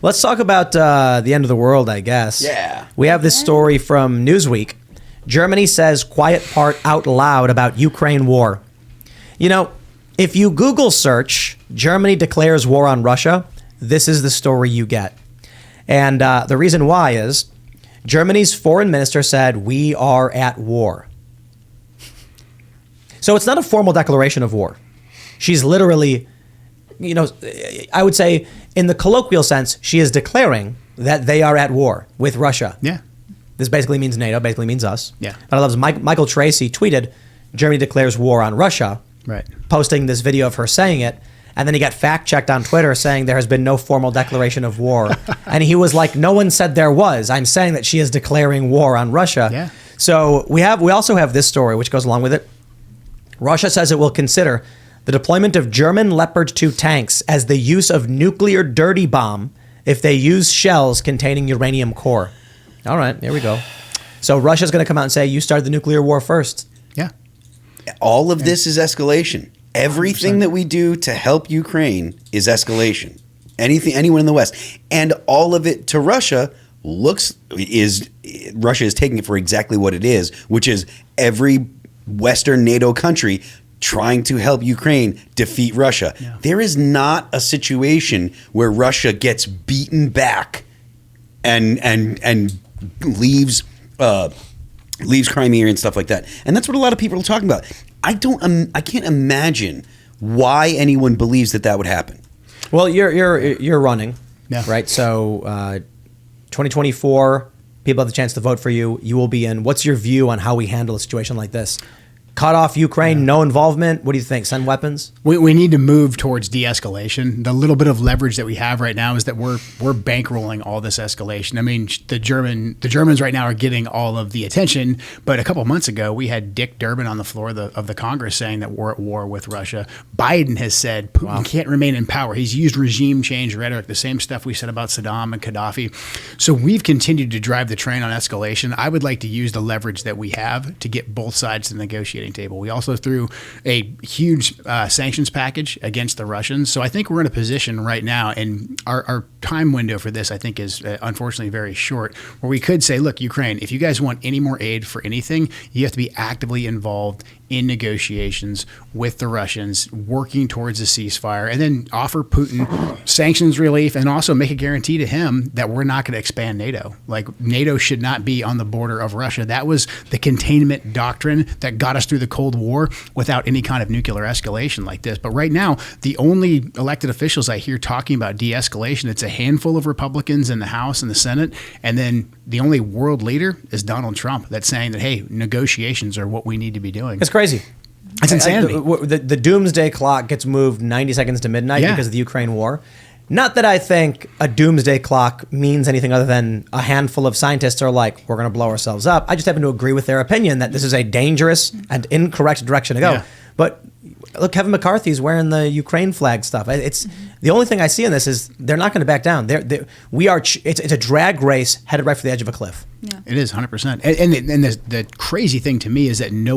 Let's talk about the end of the world, I guess. Yeah. We have this story from Newsweek. Germany says quiet part out loud about Ukraine war. You know, if you Google search Germany declares war on Russia, this is the story you get. And the reason why is Germany's foreign minister said, we are at war. So it's not a formal declaration of war. She's literally, you know, I would say in the colloquial sense, she is declaring that they are at war with Russia. Yeah. This basically means NATO, basically means us. Yeah. But I love Michael Tracy tweeted, Germany declares war on Russia, Right. posting this video of her saying it. And then he got fact-checked on Twitter saying there has been no formal declaration of war. And he was like, no one said there was. I'm saying that she is declaring war on Russia. Yeah. So we also have this story, which goes along with it. Russia says it will consider the deployment of German Leopard 2 tanks as the use of nuclear dirty bomb if they use shells containing uranium core. All right, here we go. So Russia's going to come out and say, you started the nuclear war first. Yeah. All of this is escalation. Everything 100%. that we do to help Ukraine is escalation. Anyone in the West. And all of it to Russia Russia is taking it for exactly what it is, which is every Western NATO country trying to help Ukraine defeat Russia. Yeah. There is not a situation where Russia gets beaten back and leaves Crimea and stuff like that. And that's what a lot of people are talking about. I can't imagine why anyone believes that would happen. Well, you're running, Yeah. right? So 2024, people have the chance to vote for you. You will be in. What's your view on how we handle a situation like this? Cut off Ukraine, no involvement. What do you think? Send weapons? We need to move towards de-escalation. The little bit of leverage that we have right now is that we're bankrolling all this escalation. I mean, the Germans right now are getting all of the attention, but a couple of months ago we had Dick Durbin on the floor of the Congress saying that we're at war with Russia. Biden has said Putin can't remain in power. He's used regime change rhetoric, the same stuff we said about Saddam and Gaddafi. So we've continued to drive the train on escalation. I would like to use the leverage that we have to get both sides to the negotiating table. We also threw a huge sanctions package against the Russians. So I think we're in a position right now, and our time window for this, I think, is unfortunately very short, where we could say, look, Ukraine, if you guys want any more aid for anything, you have to be actively involved in negotiations with the Russians, working towards a ceasefire, and then offer Putin sanctions relief and also make a guarantee to him that we're not going to expand NATO. Like, NATO should not be on the border of Russia. That was the containment doctrine that got us through the Cold War without any kind of nuclear escalation like this. But right now, the only elected officials I hear talking about de-escalation, it's a handful of Republicans in the House and the Senate, and then the only world leader is Donald Trump that's saying that, hey, negotiations are what we need to be doing. It's crazy. It's insanity. The doomsday clock gets moved 90 seconds to midnight because of the Ukraine war. Not that I think a doomsday clock means anything other than a handful of scientists are like, we're going to blow ourselves up. I just happen to agree with their opinion that this is a dangerous and incorrect direction to go. Yeah. But look, Kevin McCarthy's wearing the Ukraine flag stuff. It's the only thing I see in this is they're not going to back down. It's a drag race headed right for the edge of a cliff. Yeah. It is 100%. And the crazy thing to me is that no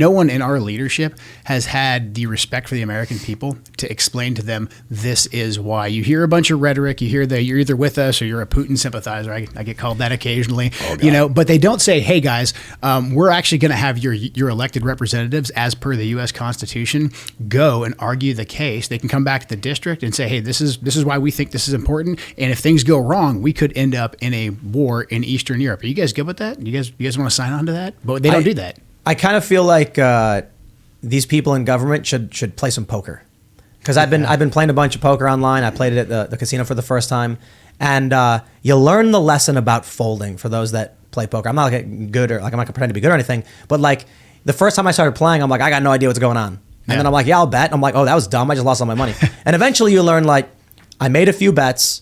one in our leadership has had the respect for the American people to explain to them this is why. You hear a bunch of rhetoric. You hear that you're either with us or you're a Putin sympathizer. I get called that occasionally. But they don't say, hey guys, we're actually going to have your elected representatives, as per the U.S. Constitution, go and argue the case. They can come back to the district and say, hey, this is why we think this is important. And if things go wrong, we could end up in a war in Eastern Europe. Are you guys good with that? You guys want to sign on to that? But they don't do that. I kind of feel like these people in government should play some poker, because I've been playing a bunch of poker online. I played it at the casino for the first time, and you learn the lesson about folding for those that play poker. I'm not like good or like I'm not gonna pretend to be good or anything, but like the first time I started playing, I'm like, I got no idea what's going on, and then I'm like, yeah, I'll bet. I'm like, oh, that was dumb. I just lost all my money. And eventually you learn, like, I made a few bets.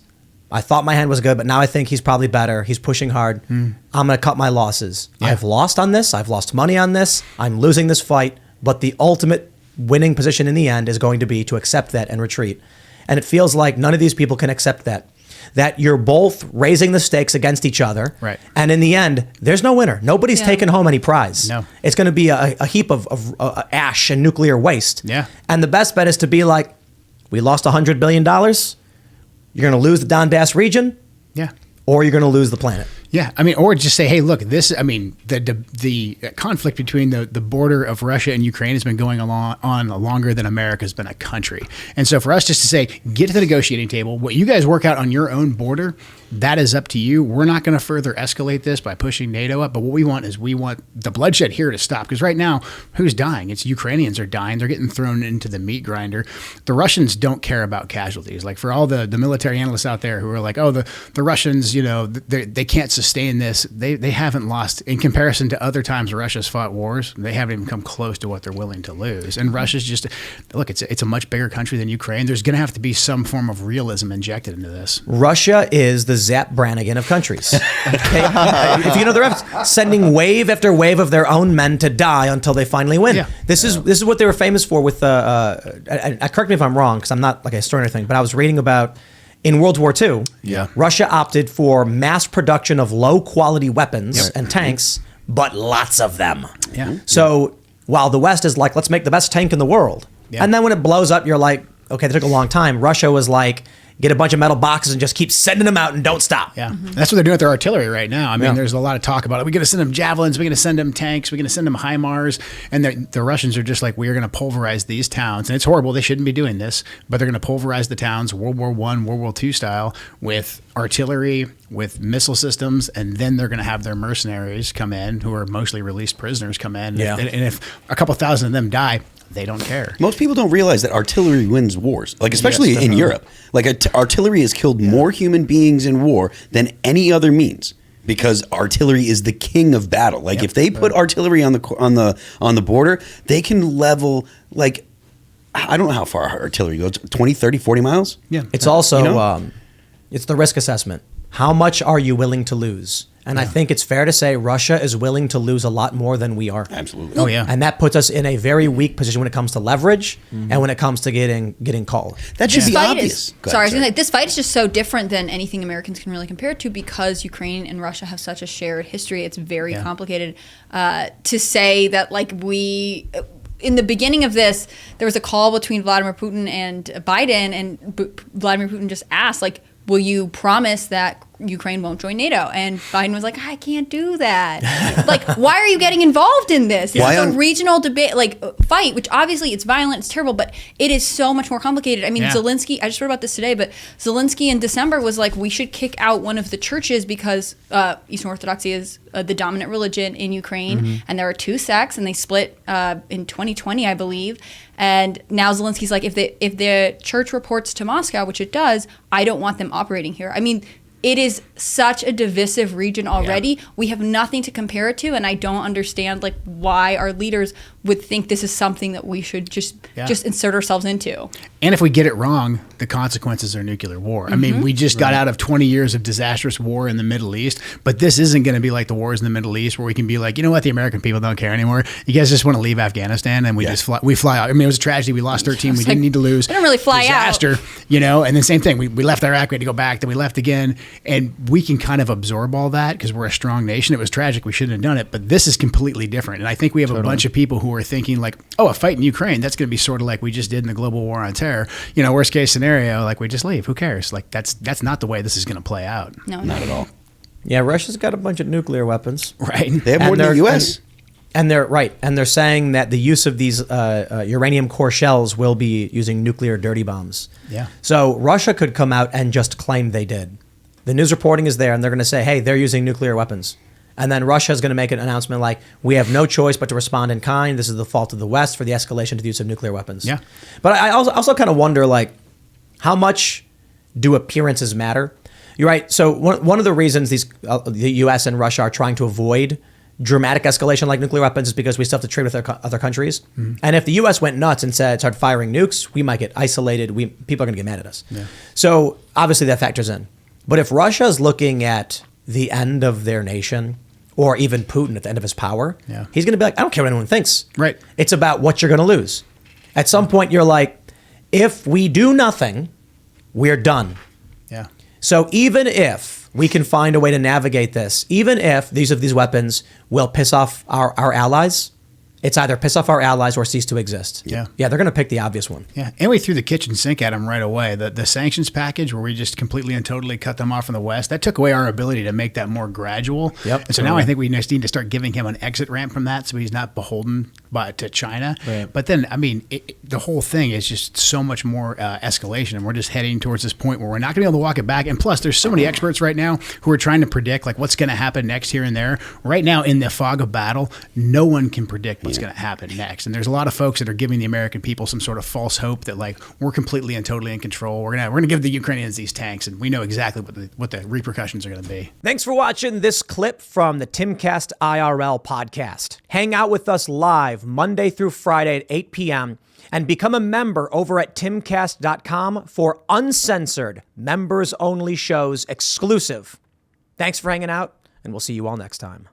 I thought my hand was good, but now I think he's probably better. He's pushing hard. I'm going to cut my losses. Yeah. I've lost on this. I've lost money on this. I'm losing this fight. But the ultimate winning position in the end is going to be to accept that and retreat. And it feels like none of these people can accept that. That you're both raising the stakes against each other. Right. And in the end, there's no winner. Nobody's taking home any prize. No. It's going to be a heap of ash and nuclear waste. Yeah. And the best bet is to be like, we lost $100 billion. You're going to lose the Donbass region, Yeah. or you're going to lose the planet. Yeah, I mean, or just say, hey, look, this. I mean, the conflict between the border of Russia and Ukraine has been going on longer than America's been a country, and so for us just to say, get to the negotiating table. What you guys work out on your own border, that is up to you. We're not going to further escalate this by pushing NATO up. But what we want is the bloodshed here to stop. Because right now, who's dying? It's Ukrainians are dying. They're getting thrown into the meat grinder. The Russians don't care about casualties. Like for all the military analysts out there who are like, oh, the Russians, they can't sustain this. They haven't lost in comparison to other times Russia's fought wars. They haven't even come close to what they're willing to lose. And Russia's just look. It's a much bigger country than Ukraine. There's going to have to be some form of realism injected into this. Russia is the Zap Brannigan of countries. If you know the reference, sending wave after wave of their own men to die until they finally win. Yeah. This is what they were famous for. With correct me if I'm wrong, because I'm not like a historian or anything, but I was reading about. In World War II, Russia opted for mass production of low-quality weapons and tanks, but lots of them. Yeah. So while the West is like, let's make the best tank in the world. Yeah. And then when it blows up, you're like, okay, that took a long time. Russia was like, get a bunch of metal boxes and just keep sending them out and don't stop. Yeah, that's what they're doing with their artillery right now. I mean, there's a lot of talk about it. We're going to send them javelins. We're going to send them tanks. We're going to send them HIMARS. And the Russians are just like, we are going to pulverize these towns. And it's horrible. They shouldn't be doing this. But they're going to pulverize the towns World War I, World War II style with artillery, with missile systems. And then they're going to have their mercenaries come in, who are mostly released prisoners, come in. Yeah. And if a couple thousand of them die, they don't care. Most people don't realize that artillery wins wars, like especially in Europe. Like artillery has killed more human beings in war than any other means, because artillery is the king of battle. Like if they put artillery on the border, they can level like I don't know how far artillery goes, 20, 30, 40 miles. Yeah. It's also it's the risk assessment. How much are you willing to lose? And I think it's fair to say Russia is willing to lose a lot more than we are. Absolutely. Oh, yeah. And that puts us in a very weak position when it comes to leverage and when it comes to getting called. That should be obvious. This fight is just so different than anything Americans can really compare it to, because Ukraine and Russia have such a shared history. It's very complicated to say that, like, in the beginning of this, there was a call between Vladimir Putin and Biden, and Vladimir Putin just asked, like, will you promise that Ukraine won't join NATO? And Biden was like, I can't do that. Like, why are you getting involved in this? It's a regional debate, like fight, which obviously it's violent, it's terrible, but it is so much more complicated. I mean, Zelensky, I just wrote about this today, but Zelensky in December was like, we should kick out one of the churches because Eastern Orthodoxy is the dominant religion in Ukraine, and there are two sects, and they split in 2020, I believe. And now Zelensky's like, if the church reports to Moscow, which it does, I don't want them operating here. I mean, it is such a divisive region already. Yeah. We have nothing to compare it to, and I don't understand like why our leaders would think this is something that we should just insert ourselves into. And if we get it wrong, the consequences are nuclear war. I mean, we just got out of 20 years of disastrous war in the Middle East, but this isn't going to be like the wars in the Middle East where we can be like, you know what, the American people don't care anymore. You guys just want to leave Afghanistan, and we just fly out. I mean, it was a tragedy. We lost 13. We didn't need to lose. They don't really fly disaster, out. And then same thing. We left Iraq. We had to go back. Then we left again. And we can kind of absorb all that because we're a strong nation. It was tragic. We shouldn't have done it. But this is completely different. And I think we have a bunch of people who are thinking like, oh, a fight in Ukraine, that's going to be sort of like we just did in the global war on terror. Worst case scenario, like we just leave. Who cares? Like that's not the way this is going to play out. No, not at all. Yeah, Russia's got a bunch of nuclear weapons. Right. They have more than the U.S. And they're right. And they're saying that the use of these uranium core shells will be using nuclear dirty bombs. Yeah. So Russia could come out and just claim they did. The news reporting is there, and they're going to say, hey, they're using nuclear weapons. And then Russia is going to make an announcement like, we have no choice but to respond in kind. This is the fault of the West for the escalation to the use of nuclear weapons. Yeah. But I also kind of wonder, like, how much do appearances matter? You're right. So one of the reasons the U.S. and Russia are trying to avoid dramatic escalation like nuclear weapons is because we still have to trade with other countries. Mm-hmm. And if the U.S. went nuts and started firing nukes, we might get isolated. People are going to get mad at us. Yeah. So obviously that factors in. But if Russia is looking at the end of their nation, or even Putin at the end of his power, he's going to be like, I don't care what anyone thinks. Right. It's about what you're going to lose. At some point, you're like, if we do nothing, we're done. Yeah. So even if we can find a way to navigate this, even if these weapons will piss off our allies, it's either piss off our allies or cease to exist. Yeah. Yeah, they're going to pick the obvious one. Yeah, and we threw the kitchen sink at them right away. The sanctions package, where we just completely and totally cut them off from the West, that took away our ability to make that more gradual. Yep. And so now I think we just need to start giving him an exit ramp from that, so he's not beholden to China. Right. But then, I mean, the whole thing is just so much more escalation, and we're just heading towards this point where we're not going to be able to walk it back. And plus, there's so many experts right now who are trying to predict like what's going to happen next here and there. Right now, in the fog of battle, no one can predict what's going to happen next. And there's a lot of folks that are giving the American people some sort of false hope that like we're completely and totally in control. We're gonna give the Ukrainians these tanks, and we know exactly what the repercussions are going to be. Thanks for watching this clip from the Timcast IRL podcast. Hang out with us live Monday through Friday at 8 p.m. and become a member over at timcast.com for uncensored, members-only shows exclusive. Thanks for hanging out, and we'll see you all next time.